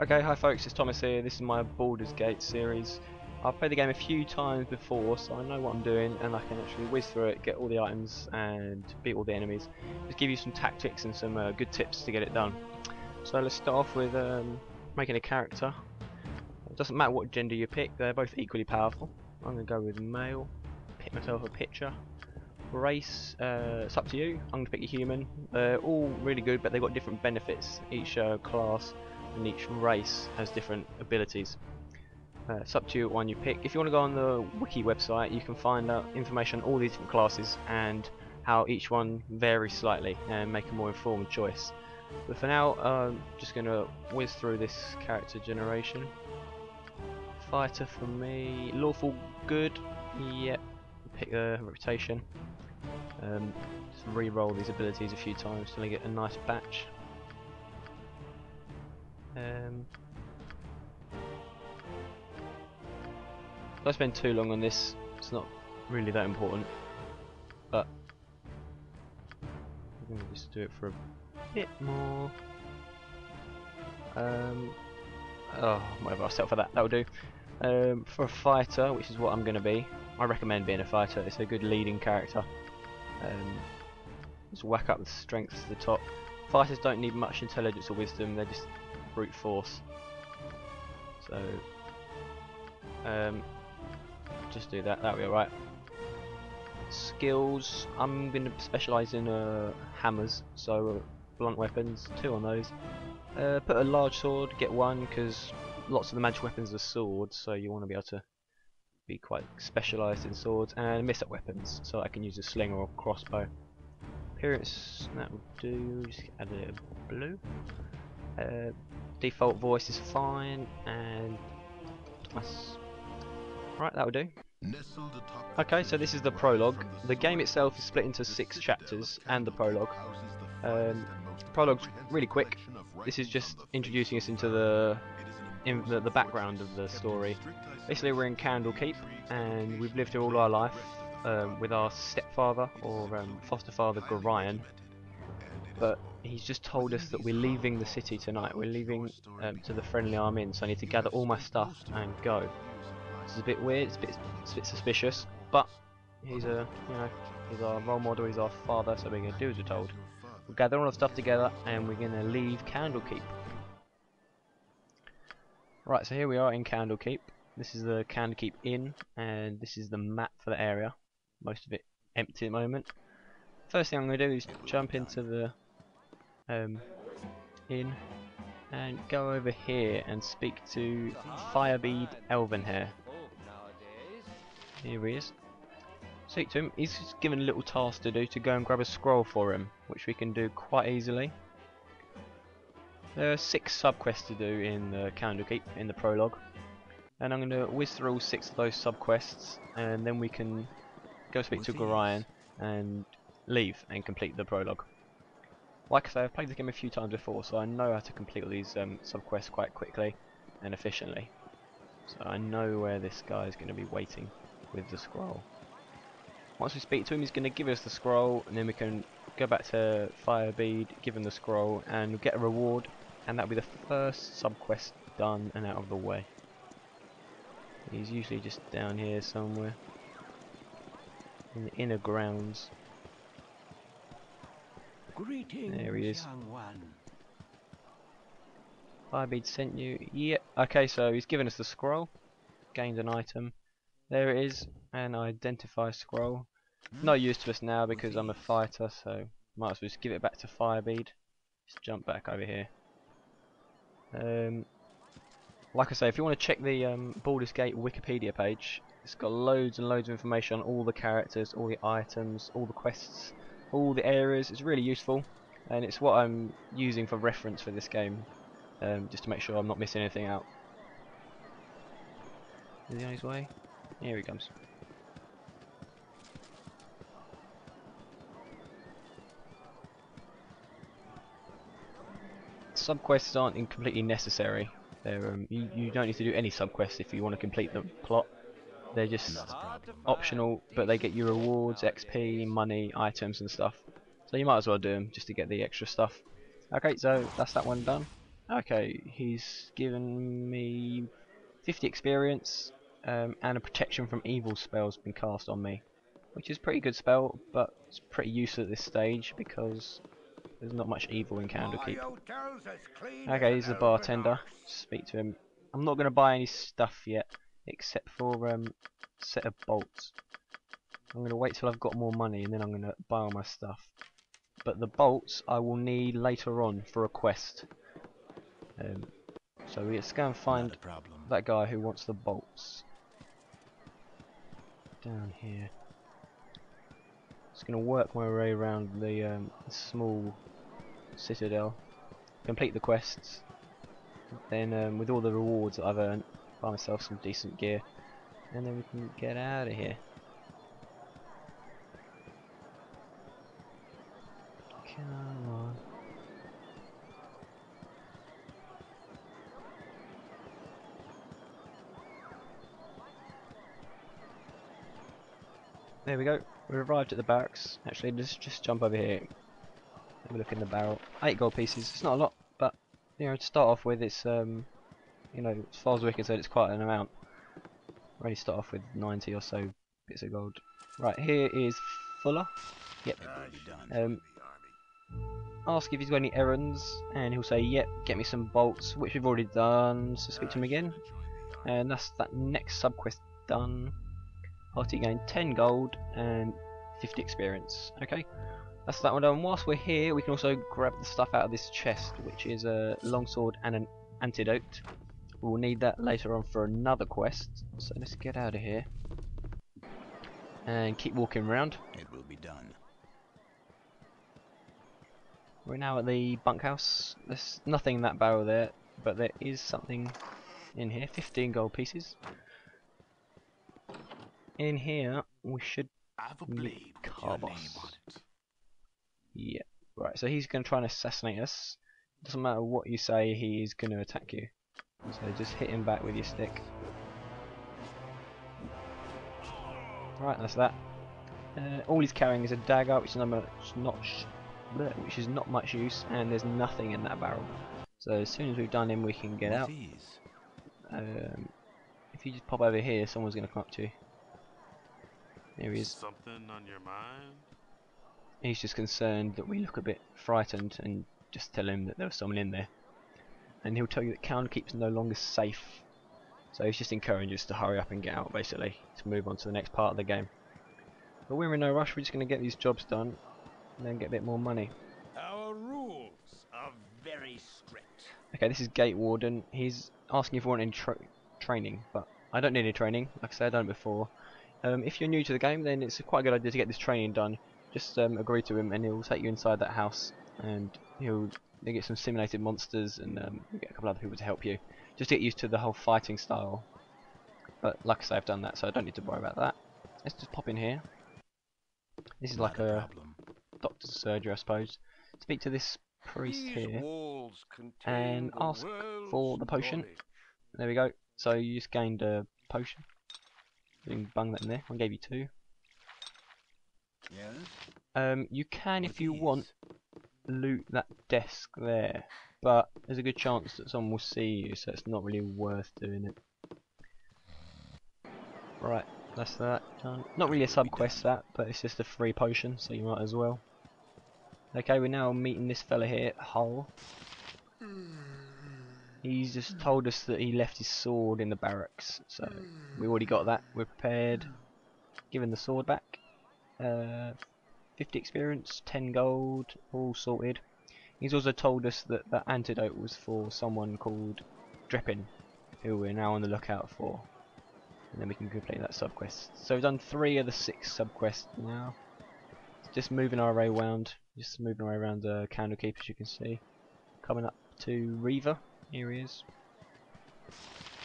Okay, hi folks, it's Thomas here. This is my Baldur's Gate series. I've played the game a few times before, so I know what I'm doing, and I can actually whiz through it, get all the items, and beat all the enemies. Just give you some tactics and some good tips to get it done. So let's start off with making a character. It doesn't matter what gender you pick, they're both equally powerful. I'm going to go with male, pick myself a picture. Race, it's up to you. I'm going to pick a human. They're all really good, but they've got different benefits. Each class and each race has different abilities. It's up to you what one you pick. If you want to go on the wiki website, you can find out information on all these different classes and how each one varies slightly and make a more informed choice. But for now, I'm just going to whiz through this character generation. Fighter for me, lawful good, yep, pick the reputation. Just re-roll these abilities a few times till I get a nice batch. Don't spend too long on this, it's not really that important, but I'm going to just do it for a bit more. Oh, whatever, I'll settle for that, that'll do. For a fighter, which is what I'm going to be, I recommend being a fighter, it's a good leading character. Just whack up the strength to the top. Fighters don't need much intelligence or wisdom, they're just brute force. So, just do that, that'll be alright. Skills, I'm going to specialise in hammers, so blunt weapons, 2 on those. Put a large sword, get 1, because lots of the magic weapons are swords, so you want to be able to be quite specialised in swords, and miss-up weapons, so I can use a sling or a crossbow. Appearance, that will do, just add a little blue. Default voice is fine, and right, that will do. Okay, so this is the prologue. The game itself is split into 6 chapters and the prologue. The prologue's really quick. This is just introducing us into the background of the story. Basically, we're in Candlekeep and we've lived here all our life with our stepfather or foster father Gorion. But he's just told us that we're leaving the city tonight. We're leaving to the friendly army, so I need to gather all my stuff and go. This is a bit weird, it's a bit suspicious, but he's he's our role model, he's our father, so we're going to do as we're told. We'll gather all our stuff together and we're going to leave Candlekeep. Right, so here we are in Candlekeep. This is the Candlekeep Inn, and this is the map for the area. Most of it empty at the moment. First thing I'm going to do is jump into the inn and go over here and speak to Firebead Elvenhair. Here he is. Speak to him. He's just given a little task to do to go and grab a scroll for him, which we can do quite easily. There are 6 subquests to do in the Candlekeep in the prologue, and I'm going to whiz through all 6 of those subquests, and then we can go speak to Gorion and leave and complete the prologue. Like I say, I've played the game a few times before, so I know how to complete all these subquests quite quickly and efficiently. So I know where this guy is going to be waiting with the scroll. Once we speak to him, he's going to give us the scroll, and then we can go back to Firebead, give him the scroll, and we'll get a reward, and that'll be the first subquest done and out of the way. He's usually just down here somewhere in the inner grounds. Greetings, there he is. young one. Firebead sent you. Yep. Okay, so he's given us the scroll. Gained an item. There it is, an identify scroll. No use to us now because I'm a fighter, so might as well just give it back to Firebead. Just jump back over here. Like I say, if you want to check the Baldur's Gate Wikipedia page, it's got loads and loads of information on all the characters, all the items, all the quests, all the areas. It's really useful, and it's what I'm using for reference for this game, just to make sure I'm not missing anything out. Is he on his way? Here he comes. Subquests aren't completely necessary. They're you don't need to do any subquests if you want to complete the plot. They're just optional, but they get you rewards, XP, money, items and stuff. So you might as well do them just to get the extra stuff. Okay, so that's that one done. Okay, he's given me 50 experience and a protection from evil spells been cast on me, which is a pretty good spell, but it's pretty useless at this stage because there's not much evil in Candlekeep. Okay, he's a bartender. Speak to him. I'm not going to buy any stuff yet, except for a set of bolts. I'm going to wait till I've got more money and then I'm going to buy all my stuff. But the bolts I will need later on for a quest. So let's go and find that guy who wants the bolts. Down here. Just going to work my way around the small Citadel. Complete the quests. Then with all the rewards that I've earned, buy myself some decent gear. And then we can get out of here. Come on. There we go. We arrived at the barracks. Actually, let's just jump over here. Have a look in the barrel. 8 gold pieces. It's not a lot, but you know, to start off with, it's you know, as far as we're concerned, it's quite an amount. We only start off with 90 or so bits of gold. Right, here is Fuller. Yep. Ask if he's got any errands, and he'll say, yep, get me some bolts, which we've already done, so speak to him again. And that's that next sub-quest done. After you gain 10 gold and 50 experience. Okay, that's that one done. Whilst we're here, we can also grab the stuff out of this chest, which is a longsword and an antidote. We'll need that later on for another quest, so let's get out of here. And keep walking around. It will be done. We're now at the bunkhouse. There's nothing in that barrel there, but there is something in here. 15 gold pieces. In here, we should meet Carbos. Yeah, right. So he's going to try and assassinate us. Doesn't matter what you say, he is going to attack you. So just hit him back with your stick. Right, that's that. All he's carrying is a dagger, which is not much use, and there's nothing in that barrel. So as soon as we've done him, we can get out. If you just pop over here, someone's going to come up to you. There he is. Something on your mind? He's just concerned that we look a bit frightened, and just tell him that there was someone in there. And he'll tell you that Candlekeep's no longer safe. So he's just encouraging us to hurry up and get out, basically, to move on to the next part of the game. But we're in no rush, we're just going to get these jobs done, and then get a bit more money. Our rules are very strict. Okay, this is Gate Warden. He's asking if we want any training, but I don't need any training. Like I said, I've done it before. If you're new to the game, then it's quite a good idea to get this training done. Just agree to him, and he'll take you inside that house, and you'll get some simulated monsters, and you'll get a couple other people to help you, just to get used to the whole fighting style. But like I say, I've done that, so I don't need to worry about that. Let's just pop in here. This is like a doctor's surgery, I suppose. Speak to this priest here, and ask for the potion. There we go. So you just gained a potion. You can bung that in there. I gave you 2. Yes? You can, if you want, loot that desk there, but there's a good chance that someone will see you, so it's not really worth doing it. Right, that's that done. Not really a sub-quest that, but it's just a free potion, so you might as well. Okay, we're now meeting this fella here, Hull. He's just told us that he left his sword in the barracks, so we already got that. We're prepared. Giving the sword back. 50 experience, 10 gold, all sorted. He's also told us that that antidote was for someone called Dreppin, who we're now on the lookout for. And then we can complete that subquest. So we've done 3 of the 6 subquests now. Just moving our way around, Candlekeep, as you can see. Coming up to Reaver. Here he is.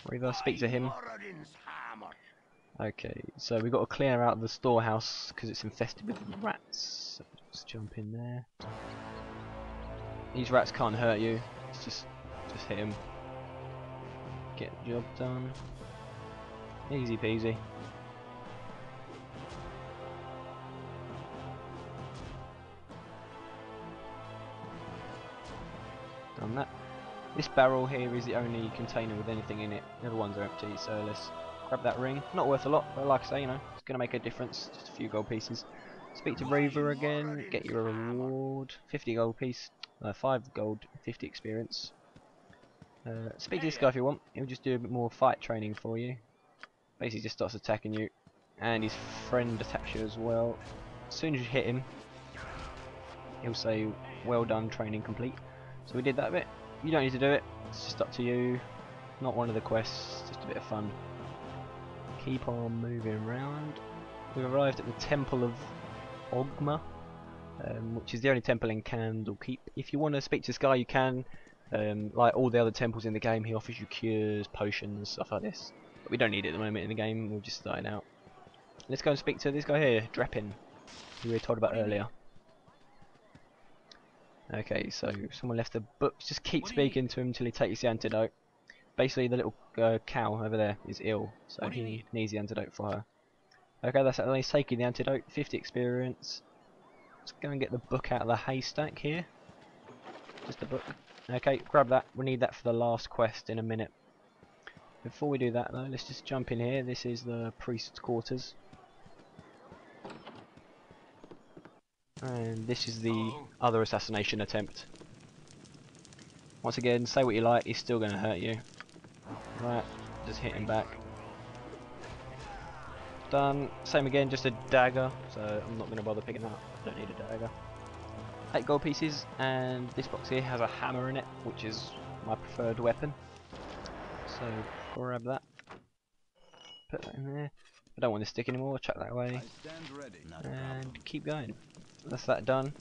Reaver, speak to him. Okay, so we've got to clear out the storehouse because it's infested with rats. So let's jump in there. These rats can't hurt you. It's just hit him. Get the job done. Easy peasy. Done that. This barrel here is the only container with anything in it. The other ones are empty, so let's grab that ring. Not worth a lot, but like I say, you know, it's going to make a difference. Just a few gold pieces. Speak to Raver again, get your reward. 50 gold piece, 5 gold, 50 experience. Speak to this guy if you want. He'll just do a bit more fight training for you. Basically just starts attacking you. And his friend attacks you as well. As soon as you hit him, he'll say, well done, training complete. So we did that bit. You don't need to do it, it's just up to you. Not one of the quests, just a bit of fun. Keep on moving around. We've arrived at the Temple of Ogma, which is the only temple in Candlekeep. If you want to speak to this guy, you can. Like all the other temples in the game, he offers you cures, potions, stuff like this. But we don't need it at the moment in the game, we're just starting out. Let's go and speak to this guy here, Dreppin, who we were told about earlier. Okay, so someone left a book. Just keep speaking to him until he takes the antidote. Basically, the little cow over there is ill, so he needs the antidote for her. Okay, that's it. He's taking the antidote. 50 experience. Let's go and get the book out of the haystack here. Just a book. Okay, grab that. We need that for the last quest in a minute. Before we do that, though, let's just jump in here. This is the priest's quarters. And this is the other assassination attempt. Once again, say what you like, he's still going to hurt you. Right, just hit him back. Done. Same again, just a dagger, so I'm not going to bother picking that up. I don't need a dagger. 8 gold pieces, and this box here has a hammer in it, which is my preferred weapon. So grab that. Put that in there. I don't want to stick anymore, chuck that away. And keep going. That's that done.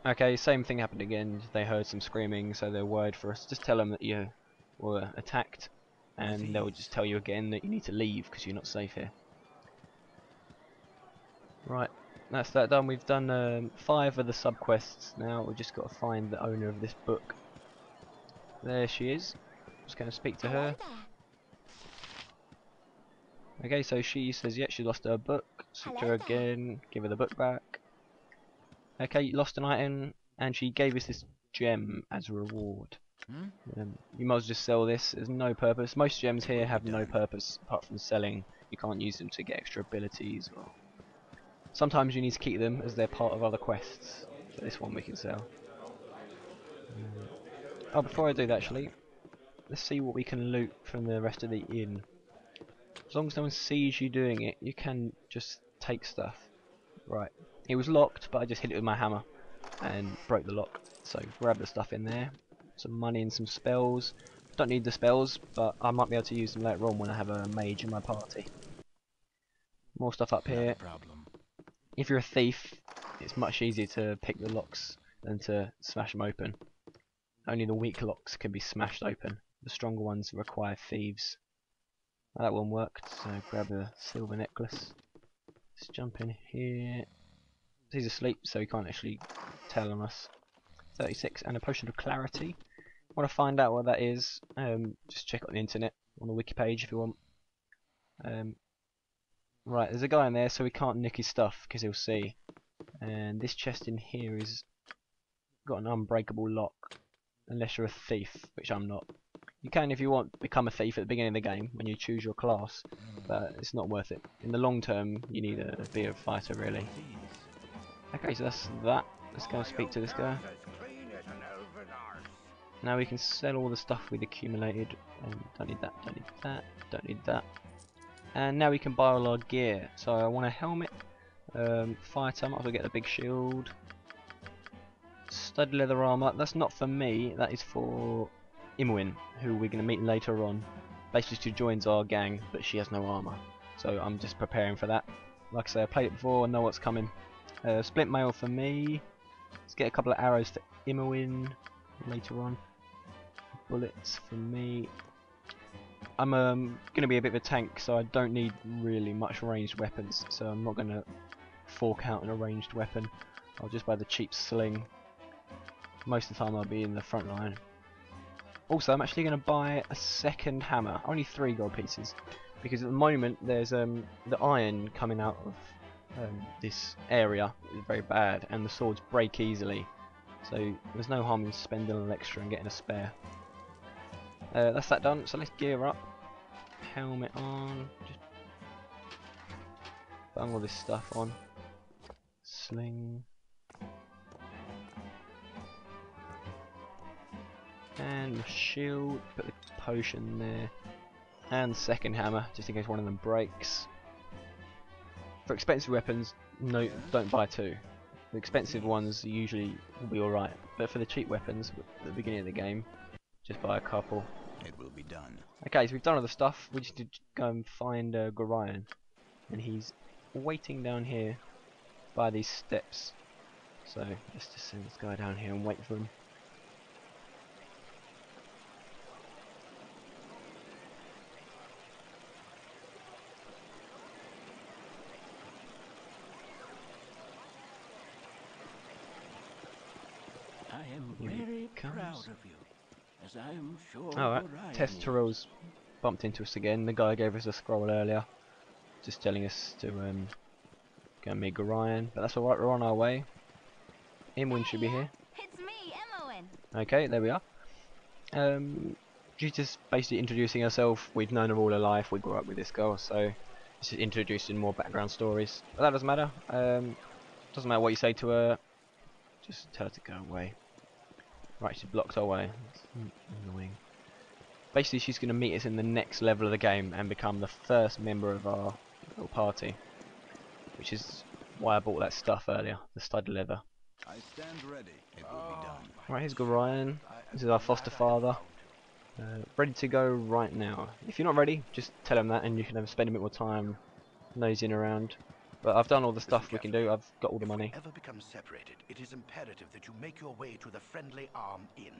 Okay, same thing happened again. They heard some screaming, so they're worried for us. Just tell them that you were attacked, and they'll just tell you again that you need to leave because you're not safe here. Right, that's that done. We've done 5 of the sub-quests now. We've just got to find the owner of this book. There she is. Just going to speak to her. Okay, so she says, yeah, she lost her book. Speak to her again, give her the book back. Okay, you lost an item, and she gave us this gem as a reward. You might as well just sell this, there's no purpose. Most gems here have no purpose apart from selling. You can't use them to get extra abilities. Or sometimes you need to keep them as they're part of other quests. So this one we can sell. Oh, before I do that actually, let's see what we can loot from the rest of the inn. As long as no one sees you doing it, you can just take stuff. Right, it was locked, but I just hit it with my hammer and broke the lock. So grab the stuff in there. Some money and some spells. Don't need the spells, but I might be able to use them later on when I have a mage in my party. More stuff up here. If you're a thief, it's much easier to pick the locks than to smash them open. Only the weak locks can be smashed open. The stronger ones require thieves. That one worked, so grab a silver necklace. Let's jump in here. He's asleep, so he can't actually tell on us. 36 and a potion of clarity. Want to find out what that is? Just check on the internet, on the wiki page if you want. Right, there's a guy in there, so we can't nick his stuff because he'll see. And this chest in here is got an unbreakable lock, unless you're a thief, which I'm not. You can, if you want, become a thief at the beginning of the game when you choose your class, but it's not worth it. In the long term, you need to be a fighter, really. Okay, so that's that. Let's go and speak to this guy. Now we can sell all the stuff we've accumulated. Don't need that, don't need that, don't need that. And now we can buy all our gear. So I want a helmet, fighter, I might as well get the big shield. Studded leather armor, that's not for me, that is for Imwin, who we're going to meet later on. Basically she joins our gang, but she has no armor. So I'm just preparing for that. Like I say, I played it before, I know what's coming. Splint mail for me. Let's get a couple of arrows for Imwin later on. Bullets for me. I'm going to be a bit of a tank, so I don't need really much ranged weapons. So I'm not going to fork out an ranged weapon. I'll just buy the cheap sling. Most of the time I'll be in the front line. Also, I'm actually going to buy a second hammer. Only 3 gold pieces. Because at the moment there's the iron coming out of this area is very bad, and the swords break easily. So there's no harm in spending a little extra and getting a spare. That's that done, so let's gear up. Helmet on, just bung all this stuff on. Sling. And the shield, put the potion there. And the second hammer, just in case one of them breaks. For expensive weapons, no, don't buy two. The expensive ones usually will be alright, but for the cheap weapons at the beginning of the game, just buy a couple. It will be done. Okay, so we've done all the stuff. We just need to go and find Gorion, and he's waiting down here by these steps. So let's just send this guy down here and wait for him. I am Here he very comes. proud of you, as I am sure Alright, Orion Test is. Tyrell's bumped into us again. The guy gave us a scroll earlier, just telling us to go and meet Gorion. But that's alright, we're on our way. Imwin should be here. It's me, Imoen. Okay, there we are. She's just basically introducing herself. We've known her all her life. We grew up with this girl, so this is introducing more background stories. But that doesn't matter. Doesn't matter what you say to her. Just tell her to go away. Right, she blocked our way. That's annoying. Basically, she's going to meet us in the next level of the game and become the first member of our little party, which is why I bought that stuff earlier, the stud leather. I stand ready. It will be done. Right, here's Gorion. This is our foster father. Ready to go right now. If you're not ready, just tell him that and you can have spend a bit more time nosing around. But I've done all the stuff we can do. I've got all the money. If we ever become separated, it is imperative that you make your way to the Friendly Arm Inn.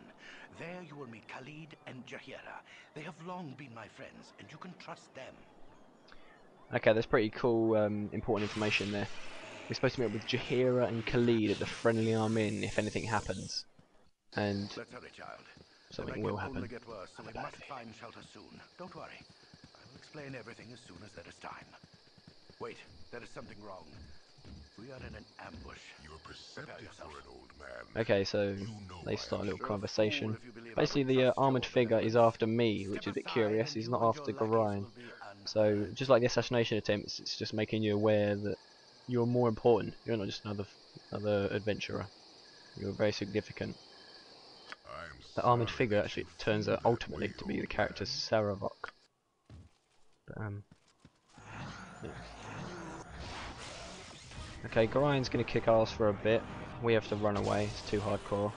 There you will meet Khalid and Jahira. They have long been my friends, and you can trust them. Okay, that's pretty cool, important information there. We're supposed to meet up with Jahira and Khalid at the Friendly Arm Inn if anything happens. And Let's hurry, child. something will happen. Only get worse, so we must find shelter soon. Don't worry. I will explain everything as soon as there is time. Wait, there is something wrong. We are in an ambush. You're perceptive for an old man. Okay, so they start a little conversation. Basically, the armoured figure is after me, which is a bit curious. He's not after Gorion. So, just like the assassination attempts, it's just making you aware that you're more important. You're not just another adventurer. You're very significant. The armoured figure actually turns out ultimately to be the character Saravok. But, yeah. Okay, Gorion's gonna kick ass for a bit. We have to run away, it's too hardcore.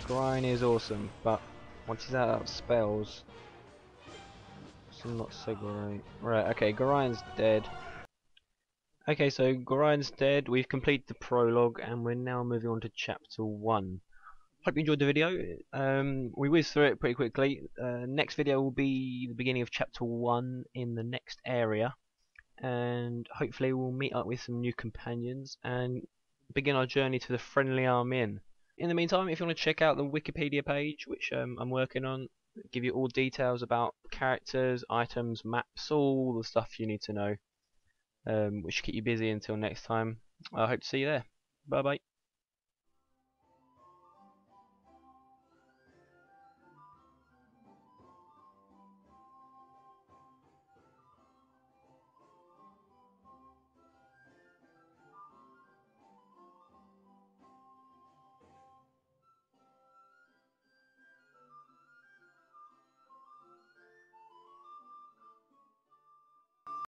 Gorion is awesome, but once he's out of spells, it's not so great. Right, okay, Gorion's dead. Okay, so Gorion's dead, we've completed the prologue, and we're now moving on to chapter 1. Hope you enjoyed the video. We whizzed through it pretty quickly. Next video will be the beginning of chapter 1 in the next area, and hopefully we'll meet up with some new companions and begin our journey to the Friendly Arm Inn. In the meantime, if you want to check out the Wikipedia page, which I'm working on, give you all details about characters, items, maps, all the stuff you need to know, which will keep you busy until next time. I hope to see you there. Bye bye.